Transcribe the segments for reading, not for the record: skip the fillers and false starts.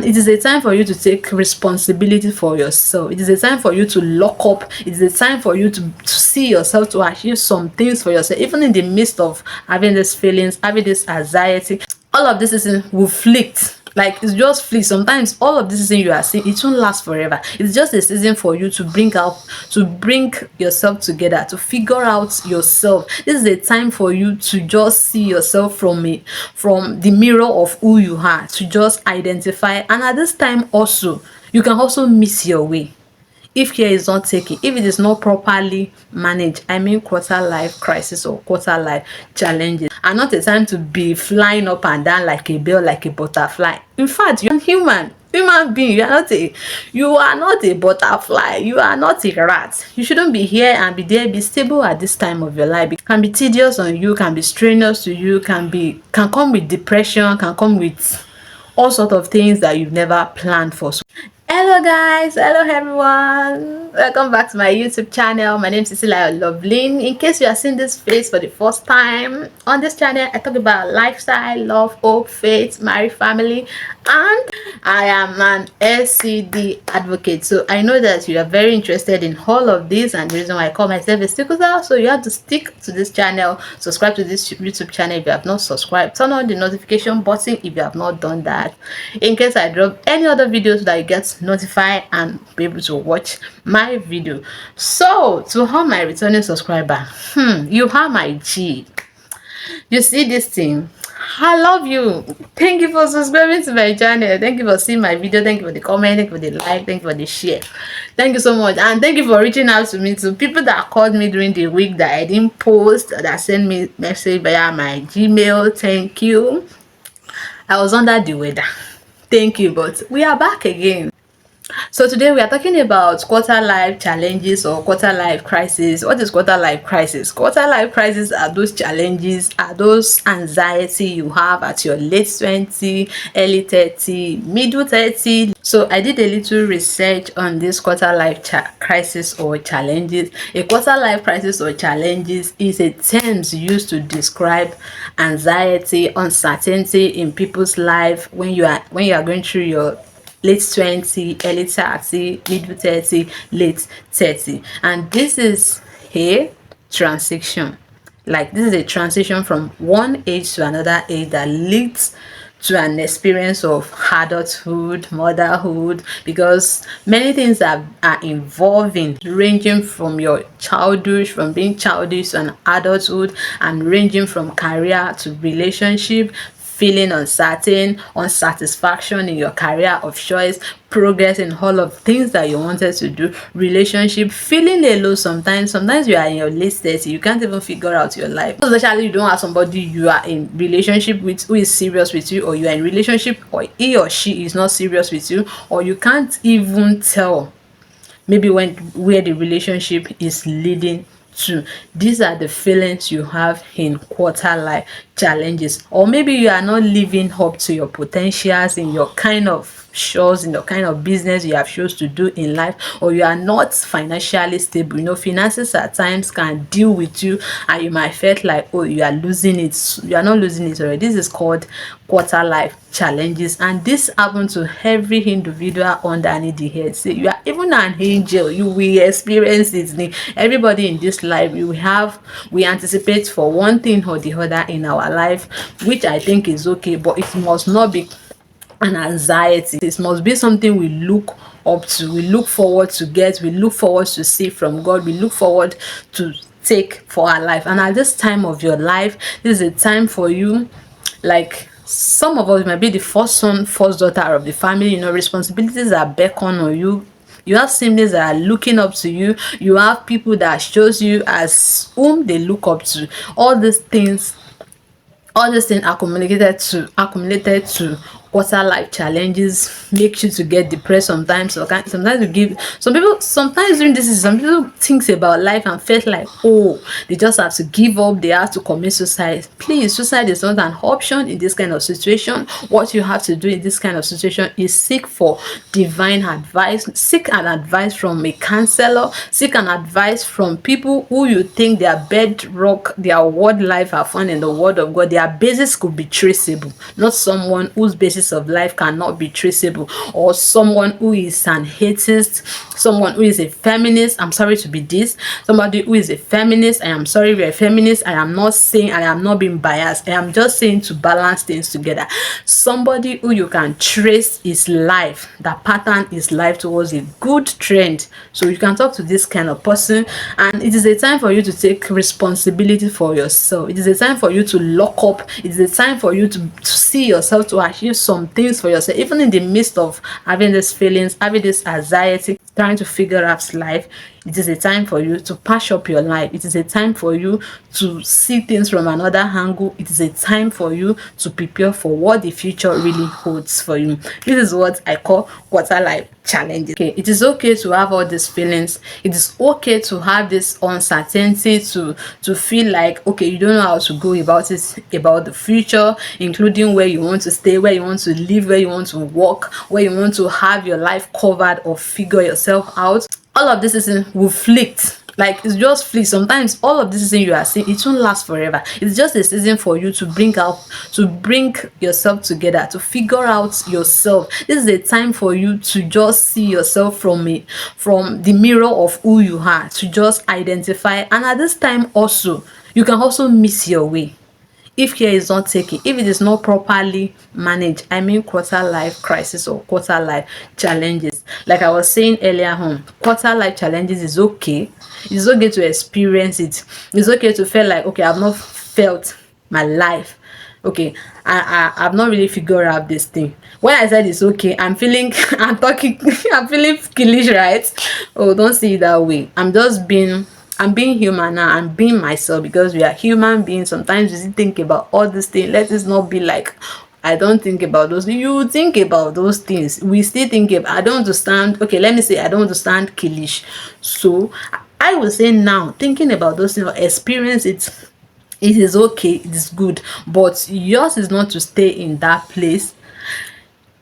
And it is a time for you to take responsibility for yourself. It is a time for you to lock up. It is a time for you to see yourself, to achieve some things for yourself, even in the midst of having these feelings, having this anxiety. All of this will flict. Like, it's just flee. Sometimes all of this season you are seeing, it won't last forever. It's just a season for you to bring yourself together, to figure out yourself. This is a time for you to just see yourself from the mirror of who you are, to just identify. And at this time also, you can also miss your way if care is not taken, if it is not properly managed. I mean, quarter life crisis or quarter life challenges are not a time to be flying up and down like a bird, like a butterfly. In fact, you're human being. You are not a butterfly. You are not a rat. You shouldn't be here and be there. Be stable at this time of your life. It can be tedious on you, can be strenuous to you, can come with depression, can come with all sorts of things that you've never planned for. Hello guys, hello everyone, welcome back to my YouTube channel. My name is Cecilia Loveling. In case you are seeing this face for the first time, on this channel I talk about lifestyle, love, hope, faith, marriage, family, and I am an SCD advocate. So I know that you are very interested in all of this, and the reason why I call myself a stickler, so you have to stick to this channel. Subscribe to this YouTube channel if you have not subscribed. Turn on the notification button if you have not done that, in case I drop any other videos that you get notified and be able to watch my video. So to all my returning subscriber, you are my G. You see this thing, I love you. Thank you for subscribing to my channel. Thank you for seeing my video. Thank you for the comment. Thank you for the like. Thank you for the share. Thank you so much. And thank you for reaching out to me, to people that called me during the week that I didn't post, that sent me message via my Gmail. Thank you. I was under the weather. Thank you, but we are back again. So today we are talking about quarter life challenges or quarter life crisis. What is quarter life crisis? Quarter life crisis are those challenges, are those anxiety you have at your late 20, early 30, middle 30. So I did a little research on this quarter life crisis or challenges. A quarter life crisis or challenges is a term used to describe anxiety, uncertainty in people's life when you are going through your late 20, early 30, middle 30, late 30. And this is a transition. Like, this is a transition from one age to another age that leads to an experience of adulthood, motherhood, because many things are involving, ranging from your childhood, from being childish to an adulthood, and ranging from career to relationship, feeling uncertain, unsatisfaction in your career of choice, progress in all of things that you wanted to do, relationship, feeling alone sometimes you are in your late 30, you can't even figure out your life, especially you don't have somebody you are in relationship with who is serious with you, or you are in relationship or he or she is not serious with you, or you can't even tell maybe where the relationship is leading to. These are the feelings you have in quarter life challenges. Or maybe you are not living up to your potentials in your kind of shows, in the kind of business you have chose to do in life, or you are not financially stable. You know, finances at times can deal with you and you might feel like, oh, you are losing it. You are not losing it already. This is called quarter life challenges, and this happens to every individual underneath the head. Say you are even an angel, you will experience it. Everybody in this life, we anticipate for one thing or the other in our life, which I think is okay, but it must not be an anxiety. It must be something we look up to, we look forward to get, we look forward to see from God, we look forward to take for our life. And at this time of your life, this is a time for you, like some of us might be the first son, first daughter of the family. You know, responsibilities are beckon on you. You have siblings that are looking up to you. You have people that shows you as whom they look up to. All these things accumulated to quarter life challenges makes you to get depressed sometimes. Or sometimes you give sometimes during this season, some people thinks about life and felt like, oh, they just have to give up, they have to commit suicide. Please, suicide is not an option in this kind of situation. What you have to do in this kind of situation is seek for divine advice, seek an advice from a counselor, seek an advice from people who you think their bedrock, their word life are found in the word of God. Their basis could be traceable, not someone whose basis challenges of life cannot be traceable, or someone who is an atheist, someone who is a feminist, I'm sorry to be this, somebody who is a feminist, I am sorry, we're a feminist, I am not saying, I am not being biased, I am just saying to balance things together. Somebody who you can trace his life, that pattern his life towards a good trend. So you can talk to this kind of person, and it is a time for you to take responsibility for yourself. It is a time for you to lock up. It is a time for you to see yourself, to achieve some things for yourself, even in the midst of having these feelings, having this anxiety, trying to figure out life. It is a time for you to patch up your life. It is a time for you to see things from another angle. It is a time for you to prepare for what the future really holds for you. This is what I call quarter life challenges. Okay, it is okay to have all these feelings. It is okay to have this uncertainty, to feel like, okay, you don't know how to go about it, about the future, including where you want to stay, where you want to live, where you want to work, where you want to have your life covered or figure yourself out. All of this season will flict. Like, it's just flick. Sometimes all of this season you are seeing, it won't last forever. It's just a season for you to bring yourself together, to figure out yourself. This is a time for you to just see yourself from the mirror of who you are, to just identify. And at this time also, you can also miss your way if care is not taken, if it is not properly managed. I mean, quarter life crisis or quarter life challenges. Like I was saying earlier on, quarter life challenges is okay. It's okay to experience it. It's okay to feel like, okay, I've not felt my life. Okay, I've not really figured out this thing. When I said it's okay, I'm feeling I'm talking I'm feeling foolish, right? Oh, don't see it that way. I'm being human now. I'm being myself, because we are human beings. Sometimes we still think about all these things. Let it not be like I don't think about those. You think about those things. We still think about. I don't understand. Okay, let me say I don't understand Kilish. So I will say now, thinking about those things, experience it. It is okay. It is good, but yours is not to stay in that place.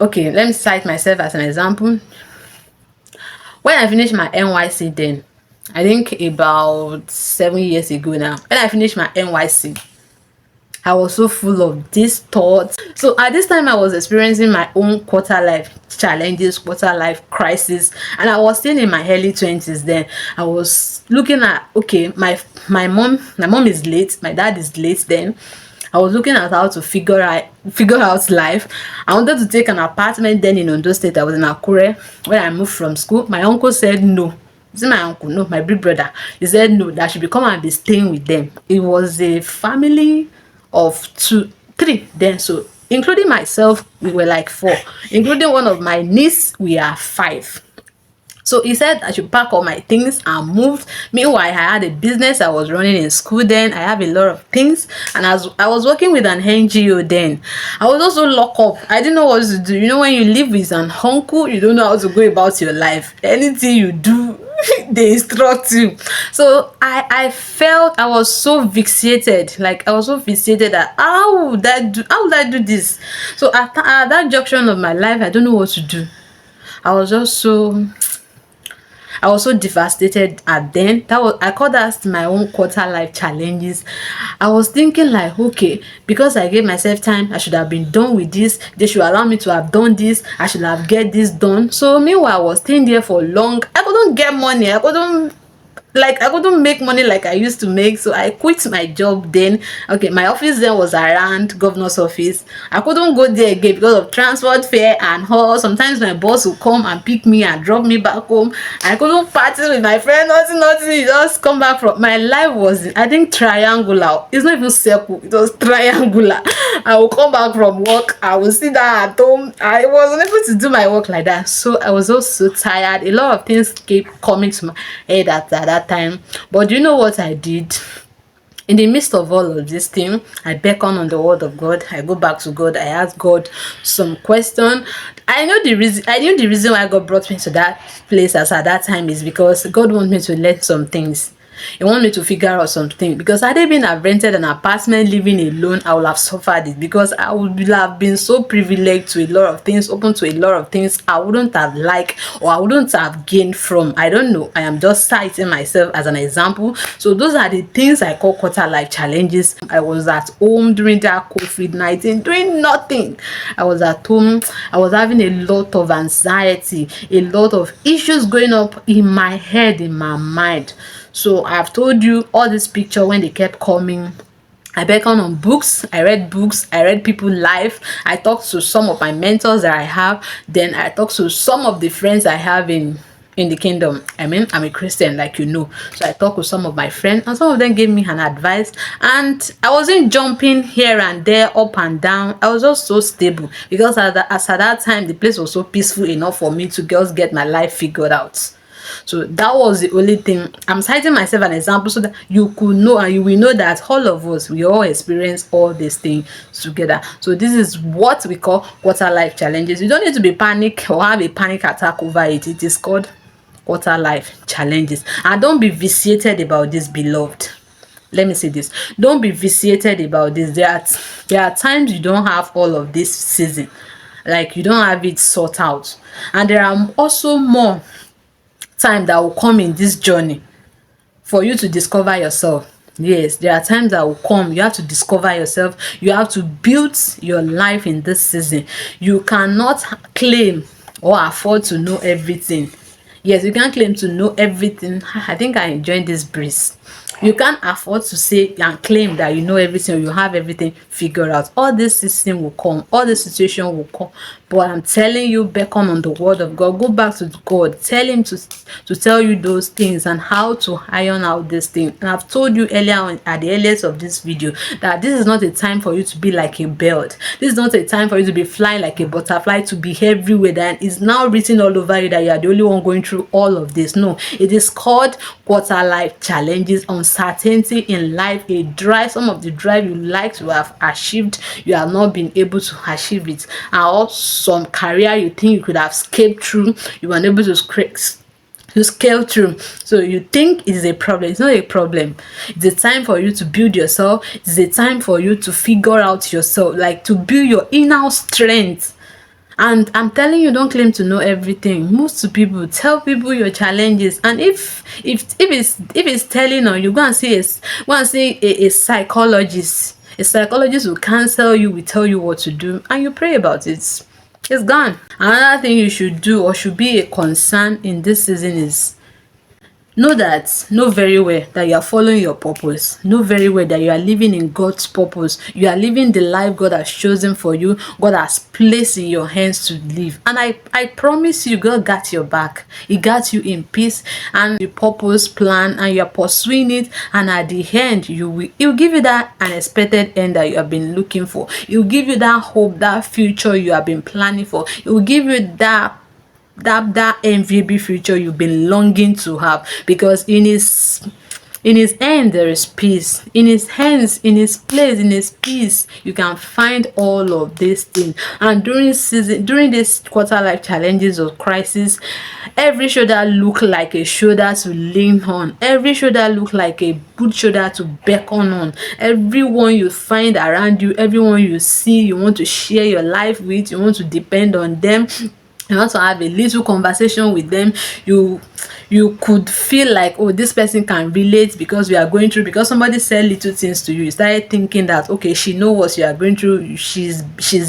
Okay, let me cite myself as an example. When I finished my NYC, then I think about 7 years ago now, when I finished my NYC, I was so full of these thoughts. So at this time, I was experiencing my own quarter life challenges, quarter life crisis, and I was still in my early 20s. Then I was looking at, okay, my mom is late, my dad is late. Then I was looking at how to figure out life. I wanted to take an apartment then in Ondo State. I was in Akure when I moved from school. My uncle said no. Is it my uncle? No, my big brother. He said no, that I should come and be staying with them. It was a family of three then, so including myself, we were like four. Including one of my niece, we are five. So he said I should pack all my things and moved. Meanwhile, I had a business I was running in school then. I have a lot of things. And as I was working with an NGO then, I was also locked up. I didn't know what to do. You know, when you live with an uncle, you don't know how to go about your life. Anything you do, they instruct you. So I felt I was so fixated. Like, I was so fixated that how would I do this? So at that junction of my life, I don't know what to do. I was so devastated at then. I call that my own quarter life challenges. I was thinking like, okay, because I gave myself time, I should have been done with this. They should allow me to have done this. I should have get this done. So meanwhile, I was staying there for long. I couldn't get money. I couldn't make money like I used to make, so I quit my job then. Okay, my office then was around governor's office. I couldn't go there again because of transport fare and all. Sometimes my boss would come and pick me and drop me back home. I couldn't party with my friend, nothing. Just come back from my life was, I think, triangular. It's not even circle, it was triangular. I will come back from work, I will sit down at home. I wasn't able to do my work like that, so I was also so tired. A lot of things kept coming to my head at that time. But you know what I did? In the midst of all of this thing, I beckon on the word of God. I go back to God. I ask God some question. I knew the reason why God brought me to that place as at that time is because God wants me to learn some things. He want me to figure out something, because had I been have rented an apartment living alone, I would have suffered it, because I would have been so privileged to a lot of things, open to a lot of things I wouldn't have liked, or I wouldn't have gained from. I don't know, I am just citing myself as an example. So those are the things I call quarter life challenges. I was at home during that COVID-19 doing nothing. I was at home, I was having a lot of anxiety, a lot of issues going up in my head, in my mind. So I've told you all this picture when they kept coming. I beckoned on books, I read people life, I talked to some of my mentors that I have, then I talked to some of the friends I have in the kingdom. I mean, I'm a Christian, like you know. So I talked with some of my friends, and some of them gave me an advice. And I wasn't jumping here and there, up and down. I was just so stable, because at that time, the place was so peaceful enough for me to just get my life figured out. So that was the only thing. I'm citing myself an example so that you could know, and you will know that all of us, we all experience all these things together. So this is what we call quarter life challenges. You don't need to be panic or have a panic attack over it. It is called quarter life challenges. And don't be vitiated about this, beloved. Let me say this, don't be vitiated about this. There are times you don't have all of this season, like you don't have it sorted out, and there are also more time that will come in this journey for you to discover yourself. Yes, there are times that will come, you have to discover yourself, you have to build your life in this season. You cannot claim or afford to know everything. Yes, you can't claim to know everything. I think I enjoyed this breeze. You can't afford to say and claim that you know everything, or you have everything figured out. All this system will come, all this situation will come. But I'm telling you, beckon on the word of God. Go back to God. Tell him to tell you those things and how to iron out this thing. And I've told you earlier on, at the earliest of this video, that this is not a time for you to be like a bird. This is not a time for you to be flying like a butterfly, to be everywhere. That is now written all over you that you are the only one going through all of this. No, it is called quarter life challenges. Uncertainty in life, a drive, some of the drive you like to have achieved, you have not been able to achieve it. And also some career you think you could have scaled through, you were unable to scale through. So you think it is a problem. It's not a problem. It's a time for you to build yourself. It's a time for you to figure out yourself, like to build your inner strength. And I'm telling you, don't claim to know everything. Move to people, tell people your challenges. And if it's telling on you, go and see a psychologist. A psychologist will counsel you, will tell you what to do, and you pray about it. It's gone. Another thing you should do, or should be a concern in this season, is know very well that you are following your purpose. Know very well that you are living in God's purpose. You are living the life God has chosen for you, God has placed in your hands to live. And I promise you, God got your back. He got you in peace, and the purpose plan, and you are pursuing it. And at the end, He'll give you that unexpected end that you have been looking for. He'll give you that hope, that future you have been planning for. He will give you that enviable future you've been longing to have, because in his hand there is peace. In his hands, in his place, in his peace, you can find all of these things. And during this quarter life challenges or crisis, every shoulder look like a shoulder to lean on. Every shoulder look like a good shoulder to beckon on. Everyone you find around you, everyone you see, you want to share your life with, you want to depend on them, you want to have a little conversation with them. You could feel like, oh, this person can relate, because we are going through, because somebody said little things to you, you started thinking that, okay, she knows what you are going through, she's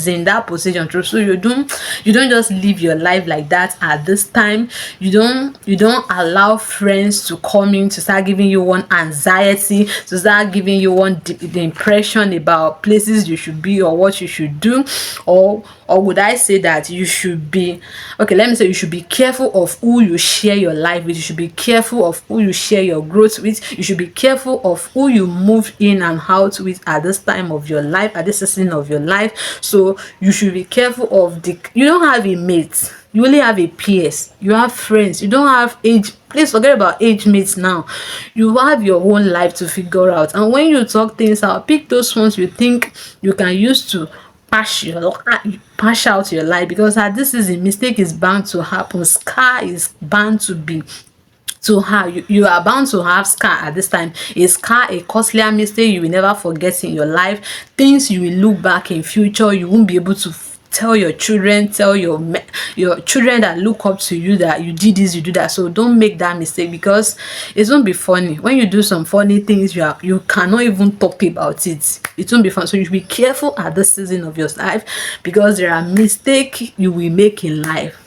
in that position too. So you don't just live your life like that. At this time, you don't allow friends to come in to start giving you one anxiety, to start giving you one the impression about places you should be or what you should do. Or would I say that you should be, okay, let me say, you should be careful of who you share your life with. You should be careful of who you share your growth with. You should be careful of who you move in and out with at this time of your life, at this season of your life. So you should be careful of you don't have a mate, you only have a peers, you have friends, you don't have age. Please forget about age mates now. You have your own life to figure out. And when you talk things out, pick those ones you think you can use to pass out your life, because at this season, mistake is bound to happen, scar is bound to be to her. You are bound to have scar at this time. A scar, a costlier mistake you will never forget in your life, things you will look back in future, you won't be able to tell your children, tell your children that look up to you that you did this, you do that. So don't make that mistake, because it won't be funny when you do some funny things. You cannot even talk about it. It won't be fun. So you should be careful at this season of your life, because there are mistakes you will make in life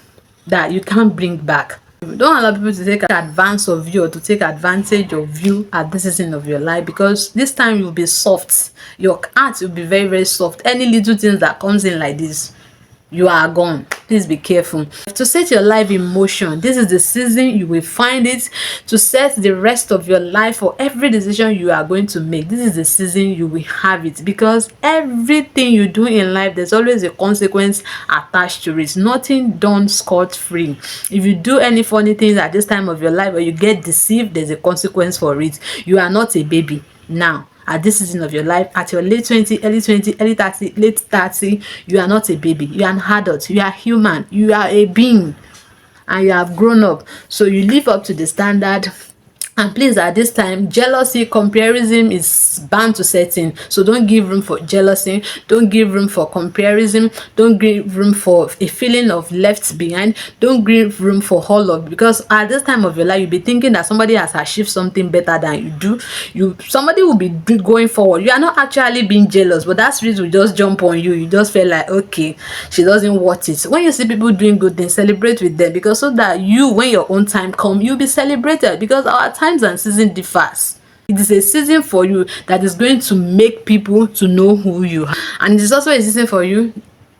that you can't bring back. Don't allow people to take advantage of you or to take advantage of you at this season of your life, because this time you'll be soft. Your heart will be very, very soft. Any little things that comes in like this, you are gone. Please be careful. To set your life in motion, this is the season you will find it. To set the rest of your life for every decision you are going to make, this is the season you will have it, because everything you do in life, there's always a consequence attached to it. Nothing done scot-free. If you do any funny things at this time of your life, or you get deceived, there's a consequence for it. You are not a baby now. At this season of your life, at your late 20, early 20, early 30, late 30, you are not a baby. You are an adult. You are human. You are a being, and you have grown up. So you live up to the standard. And please, at this time, jealousy, comparison is bound to set in. So don't give room for jealousy. Don't give room for comparison. Don't give room for a feeling of left behind. Don't give room for all of, because at this time of your life, you'll be thinking that somebody has achieved something better than you do. Somebody will be going forward. You are not actually being jealous, but that spirit will just jump on you. You just feel like, okay, she doesn't want it. When you see people doing good things, celebrate with them, because so that you, when your own time comes, you'll be celebrated, because our times and season differs. It is a season for you that is going to make people to know who you are, and it is also a season for you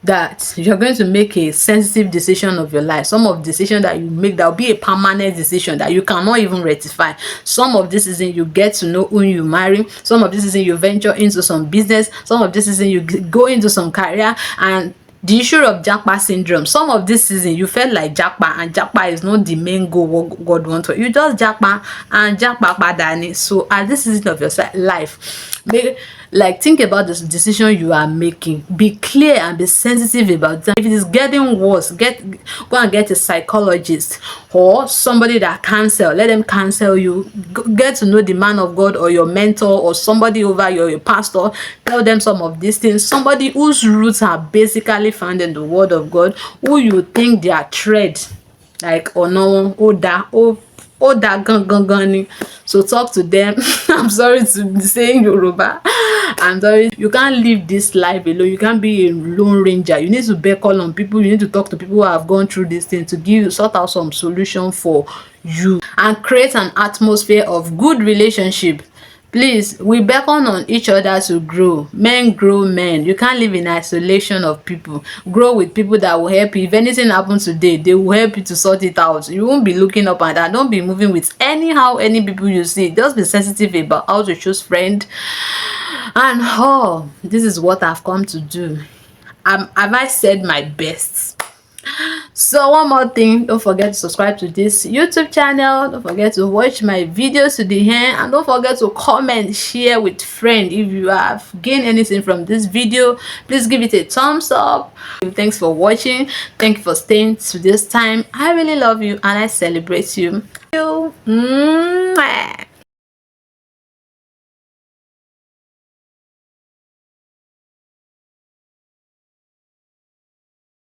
that you're going to make a sensitive decision of your life. Some of the decision that you make, that will be a permanent decision that you cannot even rectify. Some of this season you get to know who you marry. Some of this season you venture into some business. Some of this season you go into some career. And the issue of jackpot syndrome, some of this season you felt like jackpot, and jackpot is not the main goal what God wants for you. Just jackpot and jackpot badani. So at this season of your life, think about this decision you are making. Be clear and be sensitive about that. If it is getting worse, go and get a psychologist or somebody that cancel. Let them cancel you. Get to know the man of God or your mentor or somebody over your pastor. Tell them some of these things. Somebody whose roots are basically found in the word of God, who you think they are tread like no oda gangangani. So talk to them. I'm sorry to be saying Yoruba. I'm sorry. You can't live this life alone. You can't be a lone ranger. You need to beckon on people. You need to talk to people who have gone through this thing to sort out some solution for you, and create an atmosphere of good relationship. Please, we beckon on each other to grow. Men grow men. You can't live in isolation of people. Grow with people that will help you. If anything happens today, they will help you to sort it out. You won't be looking up and down. Don't be moving with any people you see. Just be sensitive about how to choose friend. And this is what I've come to do. Have I said my best? So one more thing, don't forget to subscribe to this YouTube channel. Don't forget to watch my videos to the end, and don't forget to comment, share with friends. If you have gained anything from this video, please give it a thumbs up. Thanks for watching. Thank you for staying to this time. I really love you and I celebrate you. Mwah.